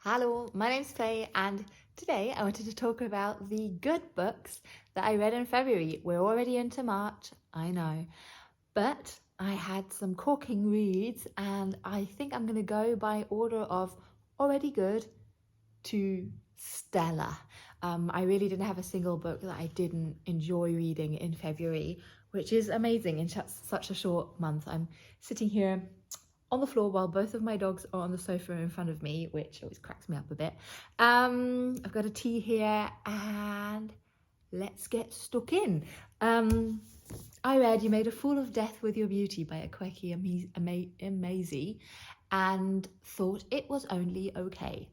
Hello, my name's Faye, and today I wanted to talk about the good books that I read in February. We're already into March, I know, but I had some corking reads, and I think I'm going to go by order of already good to stellar. I really didn't have a single book that I didn't enjoy reading in February, which is amazing in such a short month. I'm sitting here on the floor while both of my dogs are on the sofa in front of me, which always cracks me up a bit. I've got a tea here and let's get stuck in. I read You Made a Fool of Death with Your Beauty by Akwaeke Emezi and thought it was only okay.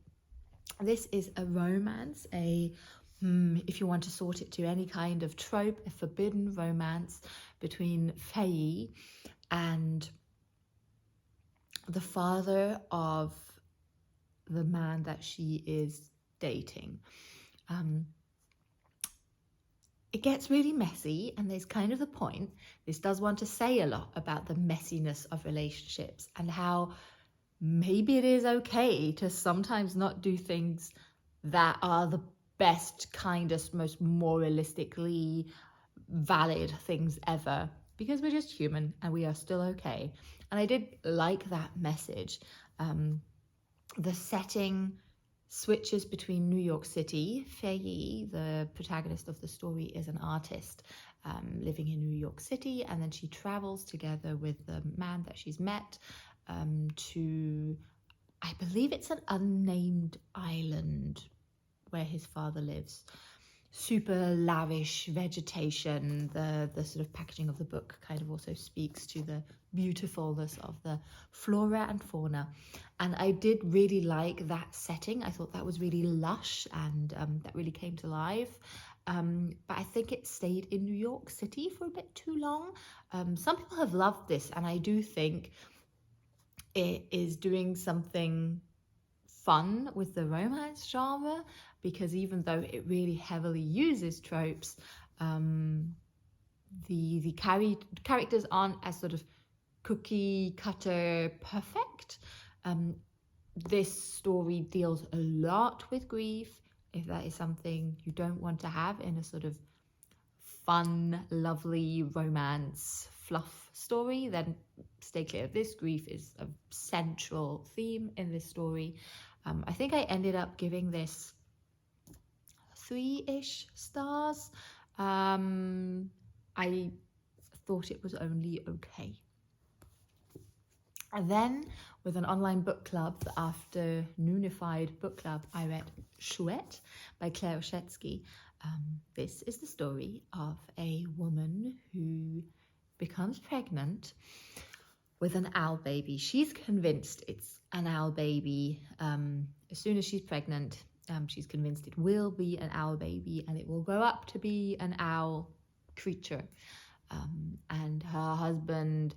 This is a romance, if you want to sort it to any kind of trope, a forbidden romance between Faye and the father of the man that she is dating. It gets really messy, and there's kind of the point. This does want to say a lot about the messiness of relationships and how maybe it is okay to sometimes not do things that are the best, kindest, most moralistically valid things ever, because we're just human and we are still okay. And I did like that message. The setting switches between New York City. Faye, the protagonist of the story, is an artist living in New York City, and then she travels together with the man that she's met to, I believe it's an unnamed island where his father lives. Super lavish vegetation. The sort of packaging of the book kind of also speaks to the beautifulness of the flora and fauna, and I did really like that setting. I thought that was really lush, and that really came to life. But I think it stayed in New York City for a bit too long. Some people have loved this, and I do think it is doing something fun with the romance genre, because even though it really heavily uses tropes, the characters aren't as sort of cookie cutter perfect. This story deals a lot with grief. If that is something you don't want to have in a sort of fun, lovely romance fluff story, then stay clear of this. Grief is a central theme in this story. I think I ended up giving this 3-ish stars. I thought it was only okay. And then, with an online book club, the afternoonified book club, I read Chouette by Claire Oshetsky. This is the story of a woman who becomes pregnant with an owl baby. She's convinced it's an owl baby. As soon as she's pregnant, she's convinced it will be an owl baby and it will grow up to be an owl creature. And her husband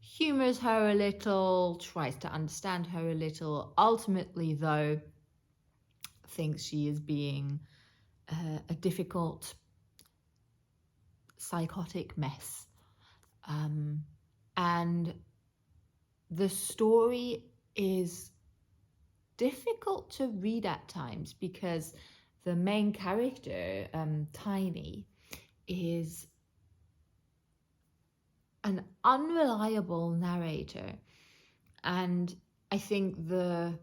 humors her a little, tries to understand her a little, ultimately though thinks she is being a difficult psychotic mess. And the story is difficult to read at times because the main character, Tiny, is an unreliable narrator. And I think the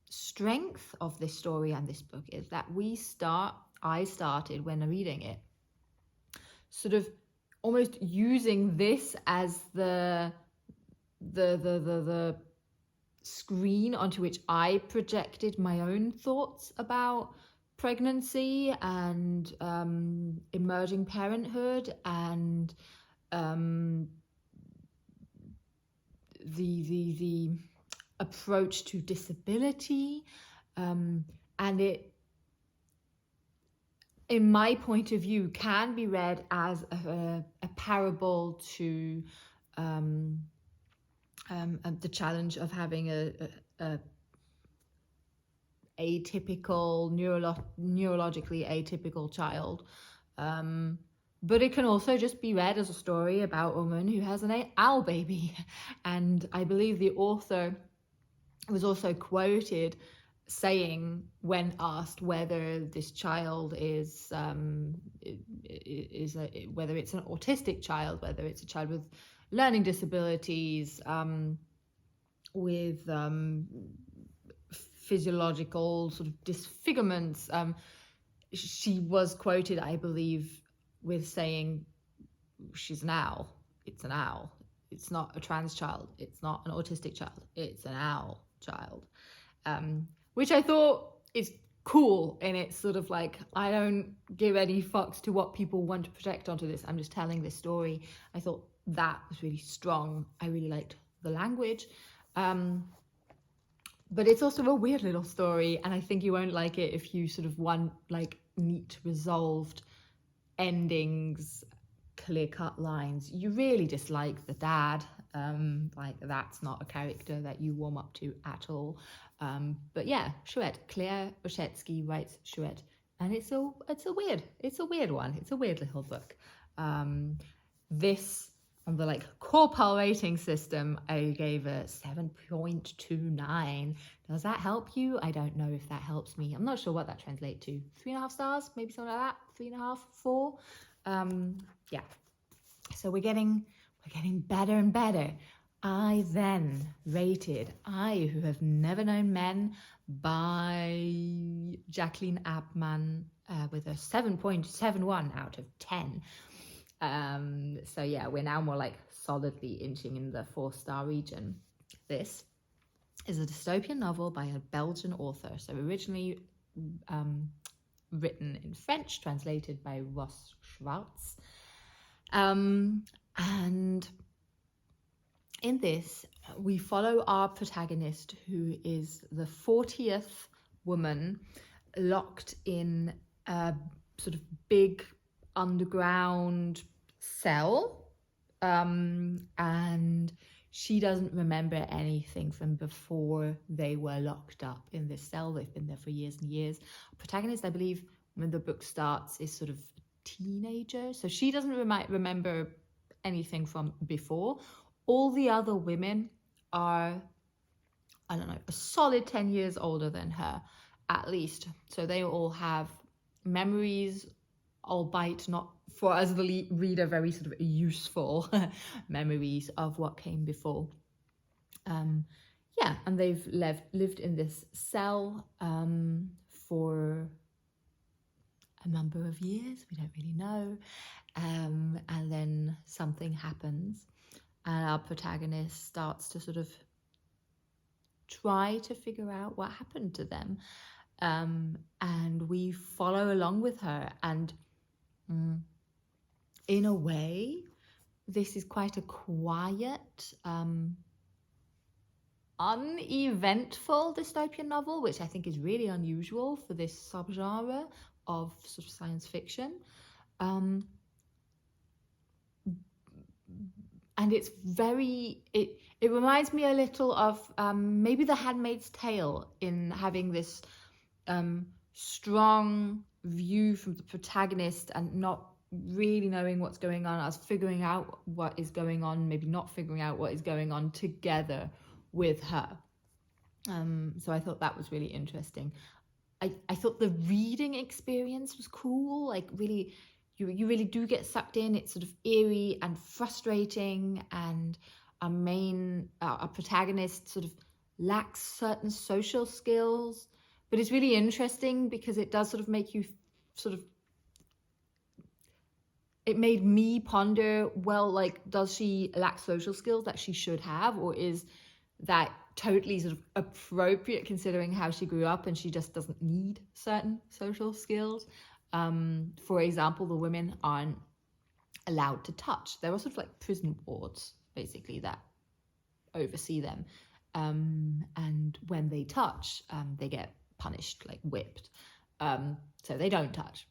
strength of this story and this book is that I started when reading it, sort of almost using this as the screen onto which I projected my own thoughts about pregnancy and emerging parenthood and the approach to disability, and it, in my point of view, can be read as a parable to the challenge of having a atypical, neurologically atypical child. But it can also just be read as a story about a woman who has an owl baby. And I believe the author was also quoted saying, when asked whether this child is whether it's an autistic child, whether it's a child with learning disabilities, with physiological sort of disfigurements, she was quoted, I believe, with saying, she's an owl. It's an owl. It's not a trans child. It's not an autistic child. It's an owl child. Which I thought is cool. And it's sort of like, I don't give any fucks to what people want to project onto this. I'm just telling this story. I thought that was really strong. I really liked the language. But it's also a weird little story. And I think you won't like it if you sort of want like neat, resolved endings, clear-cut lines. You really dislike the dad. Like, that's not a character that you warm up to at all. But yeah, Chouette, Claire Oshetsky writes Chouette, and it's a weird one. It's a weird little book. This, on the like Corpal rating system, I gave a 7.29. Does that help you? I don't know if that helps me. I'm not sure what that translates to. 3.5 stars, maybe something like that. 3.5, 4. Yeah. So we're getting better and better. I then rated I Who Have Never Known Men by Jacqueline Abman with a 7.71 out of 10. So yeah, we're now more like solidly inching in the 4-star region. This is a dystopian novel by a Belgian author. So originally written in French, translated by Ross Schwartz. And in this, we follow our protagonist, who is the 40th woman locked in a sort of big underground cell. And she doesn't remember anything from before they were locked up in this cell. They've been there for years and years. Protagonist, I believe, when the book starts, is sort of a teenager. So she doesn't remember anything from before. All the other women are, I don't know, a solid 10 years older than her, at least. So they all have memories, albeit not for us, the reader, very sort of useful memories of what came before. Yeah, and they've lived in this cell for a number of years. We don't really know. And then something happens, and our protagonist starts to sort of try to figure out what happened to them. And we follow along with her. And in a way, this is quite a quiet, uneventful dystopian novel, which I think is really unusual for this subgenre of sort of science fiction. And it's very, it reminds me a little of maybe The Handmaid's Tale, in having this strong view from the protagonist and not really knowing what's going on, us figuring out what is going on, maybe not figuring out what is going on together with her. So I thought that was really interesting. I thought the reading experience was cool, like really, you really do get sucked in. It's sort of eerie and frustrating, and our protagonist sort of lacks certain social skills, but it's really interesting because it does sort of make you sort of, it made me ponder, well, like, does she lack social skills that she should have, or is that totally sort of appropriate considering how she grew up and she just doesn't need certain social skills? For example, the women aren't allowed to touch. There are sort of like prison wards, basically, that oversee them. And when they touch, they get punished, like whipped. So they don't touch.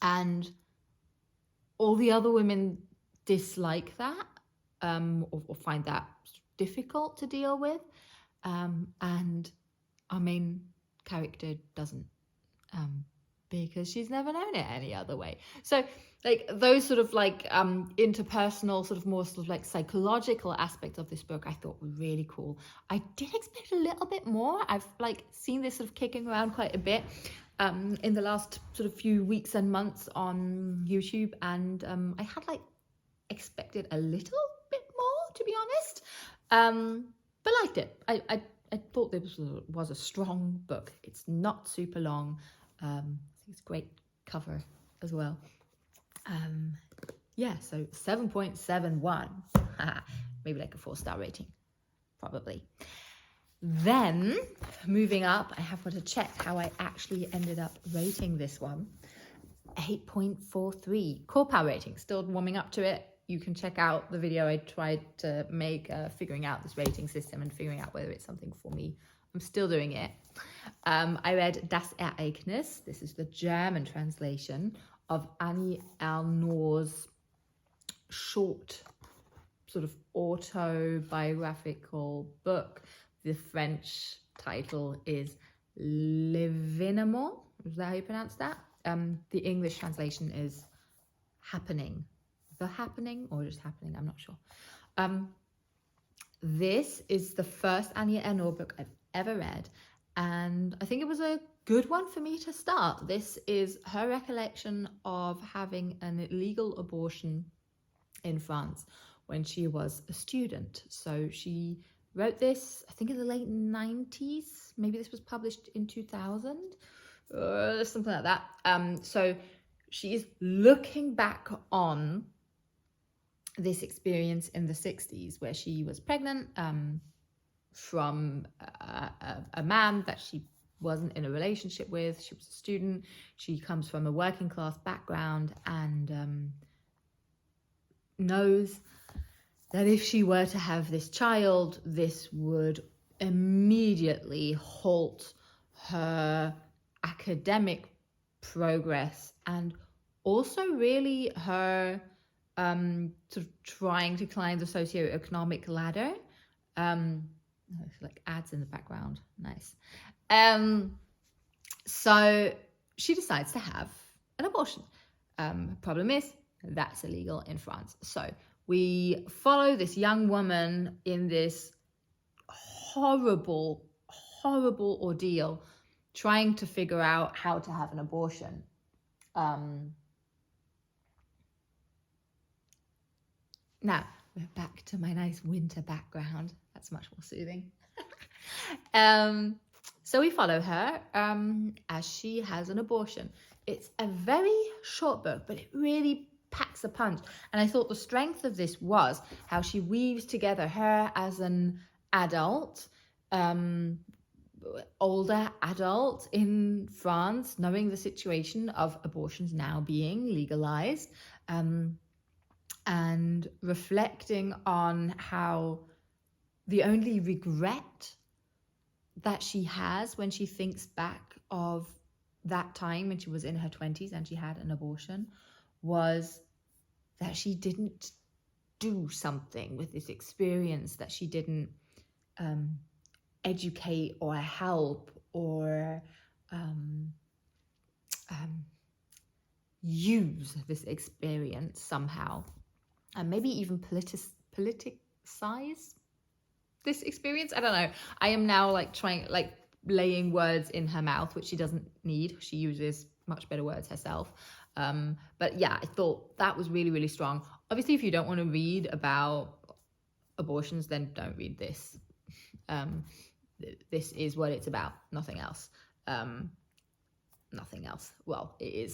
And all the other women dislike that, or find that difficult to deal with. And our main character doesn't. because she's never known it any other way. So like those sort of like interpersonal, sort of more sort of like psychological aspects of this book I thought were really cool. I did expect a little bit more. I've like seen this sort of kicking around quite a bit in the last sort of few weeks and months on YouTube, and I had like expected a little bit more, to be honest, but liked it. I thought this was a strong book. It's not super long. I think it's a great cover as well. Yeah, so 7.71. Maybe like a 4-star rating, probably. Then, moving up, I have got to check how I actually ended up rating this one. 8.43. Core power rating, still warming up to it. You can check out the video I tried to make figuring out this rating system and figuring out whether it's something for me. I'm still doing it. I read Das Ereignis. This is the German translation of Annie Ernaux's short sort of autobiographical book. The French title is L'Événement. Is that how you pronounce that? The English translation is Happening. The Happening, or just Happening, I'm not sure. This is the first Annie Ernaux book I've ever read, and I think it was a good one for me to start. This is her recollection of having an illegal abortion in France when she was a student. So she wrote this, I think, in the late 90s. Maybe this was published in 2000, something like that. So she is looking back on this experience in the 60s where she was pregnant from a man that she wasn't in a relationship with. She was a student. She comes from a working class background and knows that if she were to have this child, this would immediately halt her academic progress and also really her sort of trying to climb the socioeconomic ladder. Like ads in the background, nice. So she decides to have an abortion. Problem is, that's illegal in France. So we follow this young woman in this horrible ordeal, trying to figure out how to have an abortion. Now, we're back to my nice winter background. That's much more soothing. So we follow her as she has an abortion. It's a very short book, but it really packs a punch. And I thought the strength of this was how she weaves together her as an adult, older adult in France, knowing the situation of abortions now being legalized, and reflecting on how the only regret that she has when she thinks back of that time when she was in her 20s and she had an abortion was that she didn't do something with this experience, that she didn't educate or help or use this experience somehow, and maybe even politicize this experience. I don't know. I am now like trying, like laying words in her mouth, which she doesn't need. She uses much better words herself. But yeah, I thought that was really, really strong. Obviously, if you don't want to read about abortions, then don't read this. This is what it's about, nothing else. Nothing else. Well, it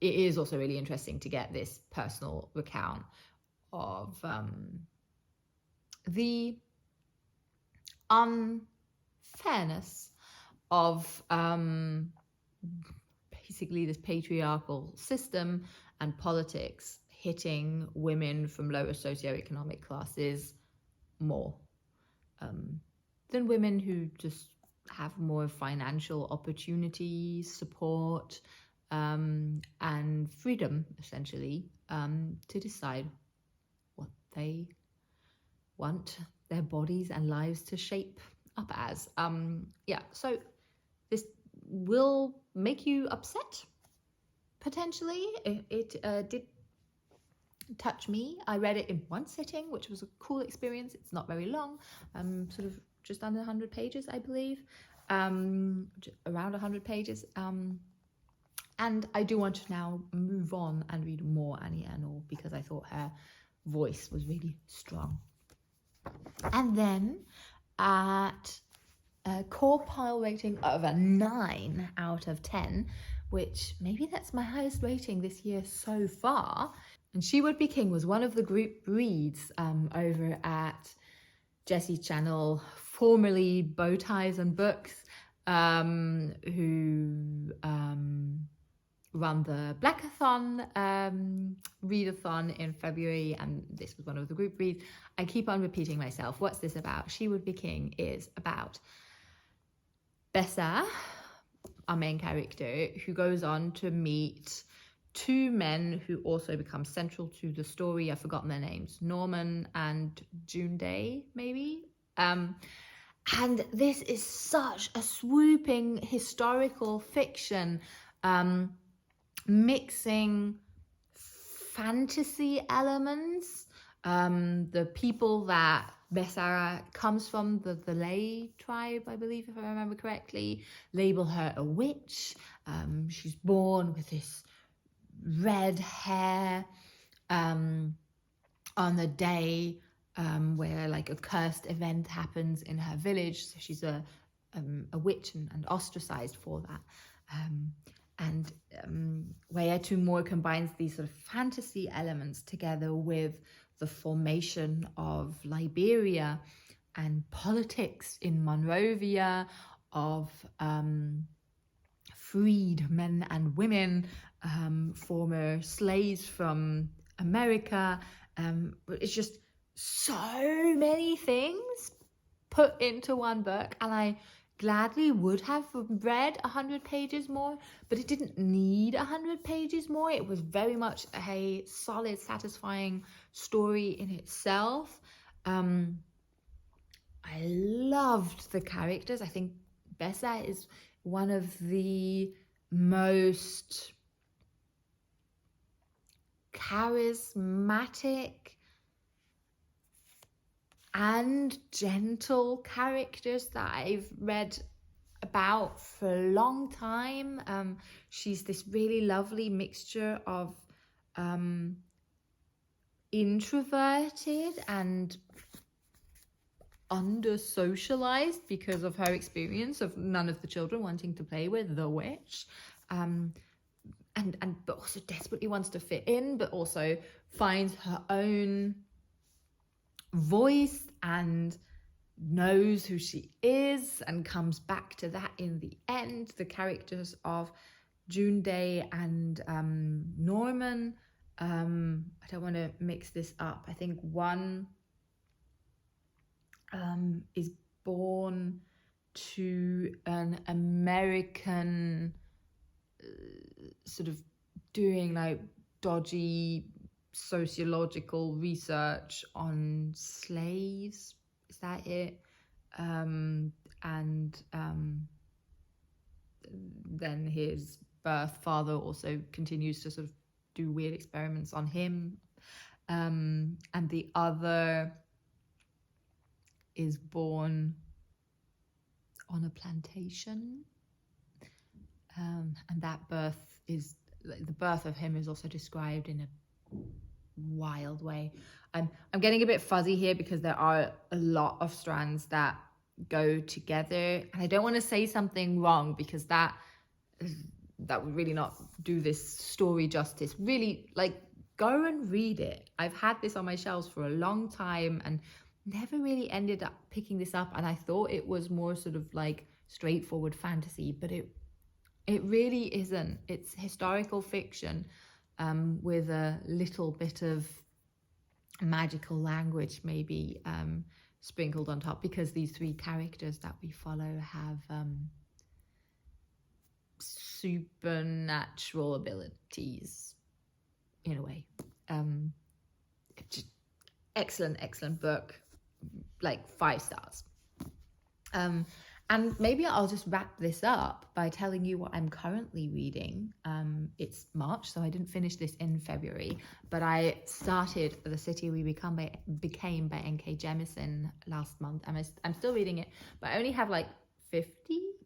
is also really interesting to get this personal recount of the unfairness of basically this patriarchal system and politics hitting women from lower socioeconomic classes more than women who just have more financial opportunity, support, and freedom, essentially, to decide what they want their bodies and lives to shape up as. Yeah, so this will make you upset, potentially. It did touch me. I read it in one sitting, which was a cool experience. It's not very long, sort of just under 100 pages, I believe, around 100 pages. And I do want to now move on and read more Annie Ernaux because I thought her voice was really strong. And then at a core pile rating of a 9 out of 10, which maybe that's my highest rating this year so far. And She Would Be King was one of the group reads over at Jessie's channel, formerly Bow Ties and Books, who run the Blackathon readathon in February, and this was one of the group reads. I keep on repeating myself. What's this about? She Would Be King is about Bessa, our main character, who goes on to meet two men who also become central to the story. I've forgotten their names, Norman and June Day, maybe. And this is such a swooping historical fiction, mixing fantasy elements. The people that Bessa comes from, the Lay tribe, I believe, if I remember correctly, label her a witch. She's born with this red hair on the day where like a cursed event happens in her village. So she's a witch and ostracized for that. And Where Moore combines these sort of fantasy elements together with the formation of Liberia and politics in Monrovia, of freed men and women, former slaves from America. It's just so many things put into one book, and I gladly would have read 100 pages more, but it didn't need 100 pages more. It was very much a solid, satisfying story in itself. I loved the characters. I think Bessa is one of the most charismatic and gentle characters that I've read about for a long time. She's this really lovely mixture of introverted and under-socialized because of her experience of none of the children wanting to play with the witch, but also desperately wants to fit in, but also finds her own voice and knows who she is and comes back to that in the end. The characters of June Day and Norman, I don't want to mix this up. I think one is born to an American sort of doing like dodgy sociological research on slaves. Is that it? Then his birth father also continues to sort of do weird experiments on him. And the other is born on a plantation. And that birth is, the birth of him is also described in a wild way. I'm getting a bit fuzzy here because there are a lot of strands that go together, and I don't want to say something wrong because that would really not do this story justice. Really, like, go and read it. I've had this on my shelves for a long time and never really ended up picking this up, and I thought it was more sort of like straightforward fantasy, but it really isn't. It's historical fiction with a little bit of magical language maybe sprinkled on top, because these three characters that we follow have supernatural abilities in a way. Excellent book, like 5 stars. And And maybe I'll just wrap this up by telling you what I'm currently reading. It's March, so I didn't finish this in February, but I started The City We Became by N.K. Jemisin last month, and I'm still reading it, but I only have like 50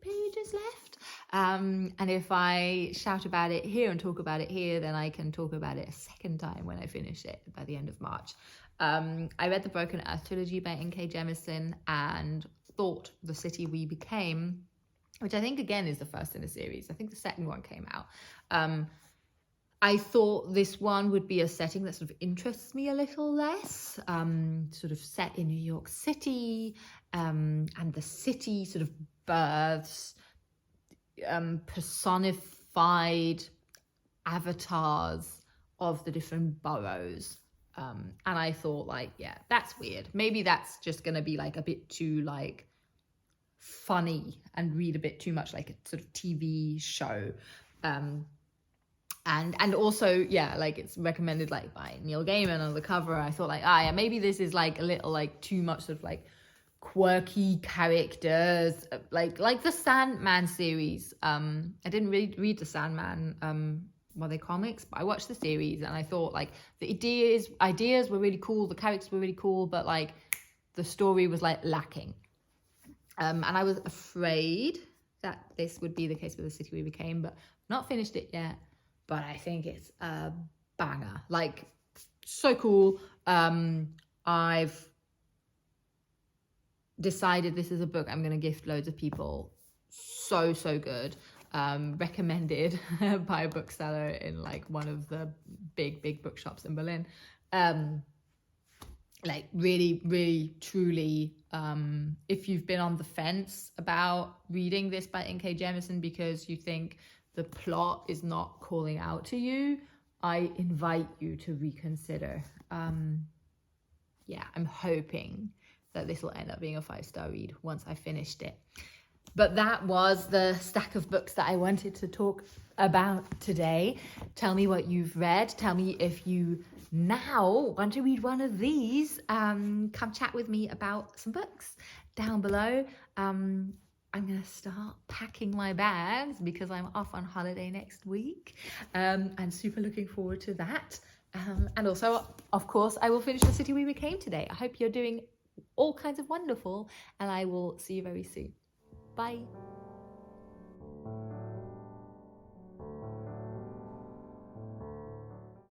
pages left. And if I shout about it here and talk about it here, then I can talk about it a second time when I finish it by the end of March. I read the Broken Earth trilogy by N.K. Jemisin and thought The City We Became, which I think again is the first in a series. I think the second one came out. I thought this one would be a setting that sort of interests me a little less, sort of set in New York City, and the city sort of births personified avatars of the different boroughs. And I thought, like, yeah, that's weird. Maybe that's just going to be like a bit too like funny and read a bit too much like a sort of TV show. And also, yeah, like it's recommended like by Neil Gaiman on the cover. I thought like, yeah, maybe this is like a little like too much sort of like quirky characters, like the Sandman series. I didn't really read the Sandman they comics, but I watched the series and I thought like the ideas were really cool, the characters were really cool, but like the story was like lacking. And I was afraid that this would be the case with The City We Became, but not finished it yet. But I think it's a banger, like so cool. I've decided this is a book I'm going to gift loads of people. So good. Recommended by a bookseller in like one of the big bookshops in Berlin. Like really truly, if you've been on the fence about reading this by N.K. Jemisin because you think the plot is not calling out to you, I invite you to reconsider. Yeah, I'm hoping that this will end up being a 5-star read once I finished it. But that was the stack of books that I wanted to talk about today. Tell me what you've read. Tell me if you now want to read one of these. Come chat with me about some books down below. I'm going to start packing my bags because I'm off on holiday next week. And super looking forward to that. And also, of course, I will finish The City We Became today. I hope you're doing all kinds of wonderful, and I will see you very soon. Bye.